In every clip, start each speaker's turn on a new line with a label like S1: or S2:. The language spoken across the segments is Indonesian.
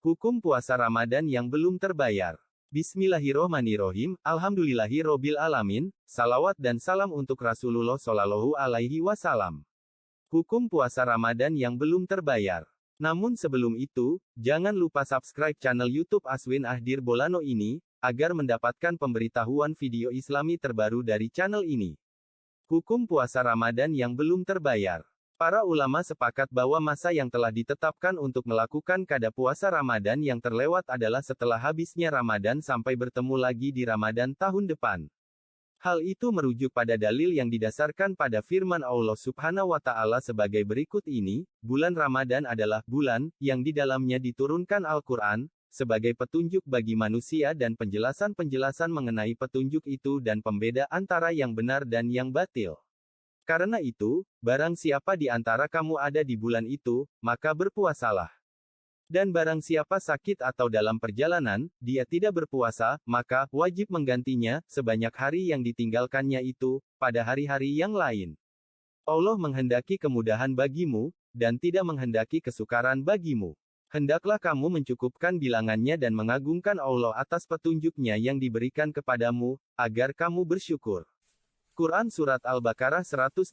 S1: Hukum puasa Ramadan yang belum terbayar. Bismillahirrohmanirrohim, Alhamdulillahirrobil alamin, salawat dan salam untuk Rasulullah Shallallahu Alaihi Wasallam. Hukum puasa Ramadan yang belum terbayar. Namun sebelum itu, jangan lupa subscribe channel YouTube Aswin Ahdir Bolano ini, agar mendapatkan pemberitahuan video Islami terbaru dari channel ini. Hukum puasa Ramadan yang belum terbayar. Para ulama sepakat bahwa masa yang telah ditetapkan untuk melakukan qada puasa Ramadan yang terlewat adalah setelah habisnya Ramadan sampai bertemu lagi di Ramadan tahun depan. Hal itu merujuk pada dalil yang didasarkan pada firman Allah Subhanahu wa Ta'ala sebagai berikut ini, bulan Ramadan adalah bulan yang di dalamnya diturunkan Al-Quran, sebagai petunjuk bagi manusia dan penjelasan-penjelasan mengenai petunjuk itu dan pembeda antara yang benar dan yang batil. Karena itu, barang siapa di antara kamu ada di bulan itu, maka berpuasalah. Dan barang siapa sakit atau dalam perjalanan, dia tidak berpuasa, maka wajib menggantinya, sebanyak hari yang ditinggalkannya itu, pada hari-hari yang lain. Allah menghendaki kemudahan bagimu, dan tidak menghendaki kesukaran bagimu. Hendaklah kamu mencukupkan bilangannya dan mengagungkan Allah atas petunjuknya yang diberikan kepadamu, agar kamu bersyukur. Quran Surat Al-Baqarah 185.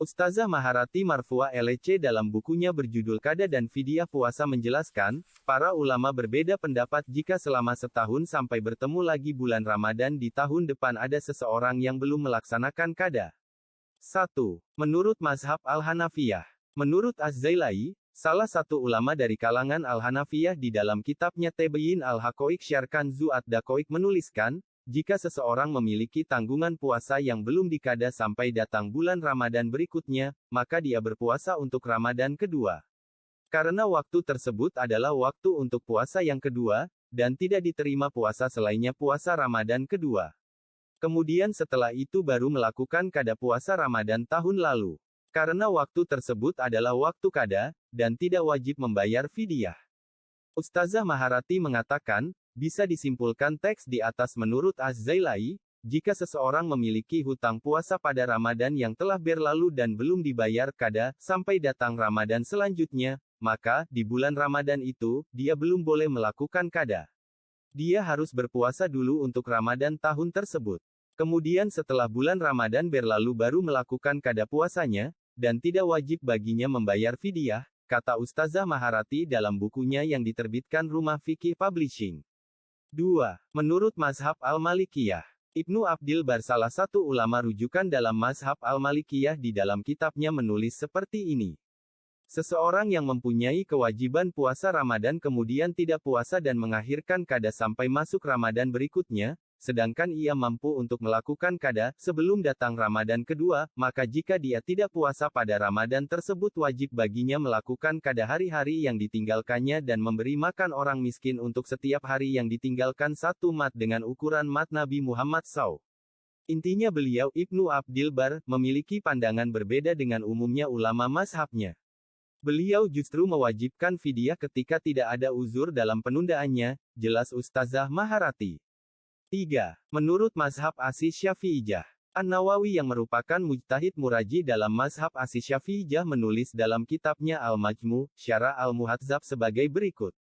S1: Ustazah Maharati Marfua LC dalam bukunya berjudul Qada dan Fidyah Puasa menjelaskan, para ulama berbeda pendapat jika selama setahun sampai bertemu lagi bulan Ramadan di tahun depan ada seseorang yang belum melaksanakan qada. 1. Menurut mazhab Al-Hanafiyah. Menurut Az-Zailai, salah satu ulama dari kalangan Al-Hanafiyah di dalam kitabnya Tebyin Al-Haqaiq Syarh Kanzu Ad-Daqaiq menuliskan, jika seseorang memiliki tanggungan puasa yang belum diqada sampai datang bulan Ramadan berikutnya, maka dia berpuasa untuk Ramadan kedua. Karena waktu tersebut adalah waktu untuk puasa yang kedua, dan tidak diterima puasa selainnya puasa Ramadan kedua. Kemudian setelah itu baru melakukan qada puasa Ramadan tahun lalu. Karena waktu tersebut adalah waktu qada, dan tidak wajib membayar fidyah. Ustazah Maharati mengatakan, bisa disimpulkan teks di atas menurut Az-Zailai, jika seseorang memiliki hutang puasa pada Ramadan yang telah berlalu dan belum dibayar qada, sampai datang Ramadan selanjutnya, maka, di bulan Ramadan itu, dia belum boleh melakukan qada. Dia harus berpuasa dulu untuk Ramadan tahun tersebut. Kemudian setelah bulan Ramadan berlalu baru melakukan qada puasanya, dan tidak wajib baginya membayar fidyah, kata Ustazah Maharati dalam bukunya yang diterbitkan Rumah Fikih Publishing. 2. Menurut mazhab Al-Malikiyah. Ibnu Abdil Bar salah satu ulama rujukan dalam mazhab Al-Malikiyah di dalam kitabnya menulis seperti ini. Seseorang yang mempunyai kewajiban puasa Ramadan kemudian tidak puasa dan mengakhirkan qada sampai masuk Ramadan berikutnya, sedangkan ia mampu untuk melakukan qada sebelum datang Ramadan kedua, maka jika dia tidak puasa pada Ramadan tersebut wajib baginya melakukan qada hari-hari yang ditinggalkannya dan memberi makan orang miskin untuk setiap hari yang ditinggalkan satu mat dengan ukuran mat Nabi Muhammad SAW. Intinya beliau Ibnu Abdil Bar memiliki pandangan berbeda dengan umumnya ulama mazhabnya. Beliau justru mewajibkan fidyah ketika tidak ada uzur dalam penundaannya, jelas Ustazah Maharati. 3. Menurut mazhab As-Syafi'iyah. An-Nawawi yang merupakan mujtahid muraji dalam mazhab As-Syafi'iyah menulis dalam kitabnya Al-Majmu', Syarah Al-Muhadzab sebagai berikut.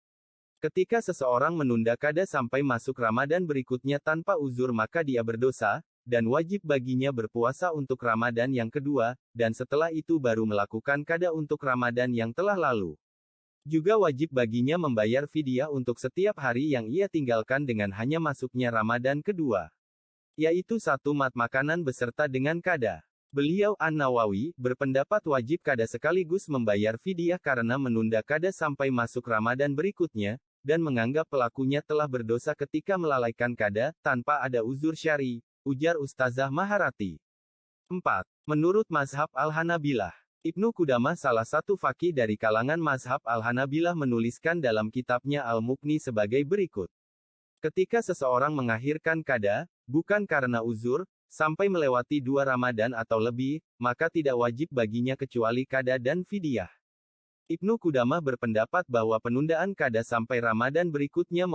S1: Ketika seseorang menunda qada sampai masuk Ramadan berikutnya tanpa uzur maka dia berdosa, dan wajib baginya berpuasa untuk Ramadan yang kedua, dan setelah itu baru melakukan qada untuk Ramadan yang telah lalu. Juga wajib baginya membayar fidyah untuk setiap hari yang ia tinggalkan dengan hanya masuknya Ramadan kedua. Yaitu satu mat makanan beserta dengan qada. Beliau An-Nawawi berpendapat wajib qada sekaligus membayar fidyah karena menunda qada sampai masuk Ramadan berikutnya, dan menganggap pelakunya telah berdosa ketika melalaikan qada, tanpa ada uzur syar'i, ujar Ustazah Maharati. 4. Menurut mazhab Al-Hanabilah. Ibnu Qudamah salah satu faqih dari kalangan mazhab Al-Hanabilah menuliskan dalam kitabnya Al-Muqni sebagai berikut. Ketika seseorang mengakhirkan qada, bukan karena uzur, sampai melewati 2 Ramadan atau lebih, maka tidak wajib baginya kecuali qada dan fidyah. Ibnu Qudamah berpendapat bahwa penundaan qada sampai Ramadan berikutnya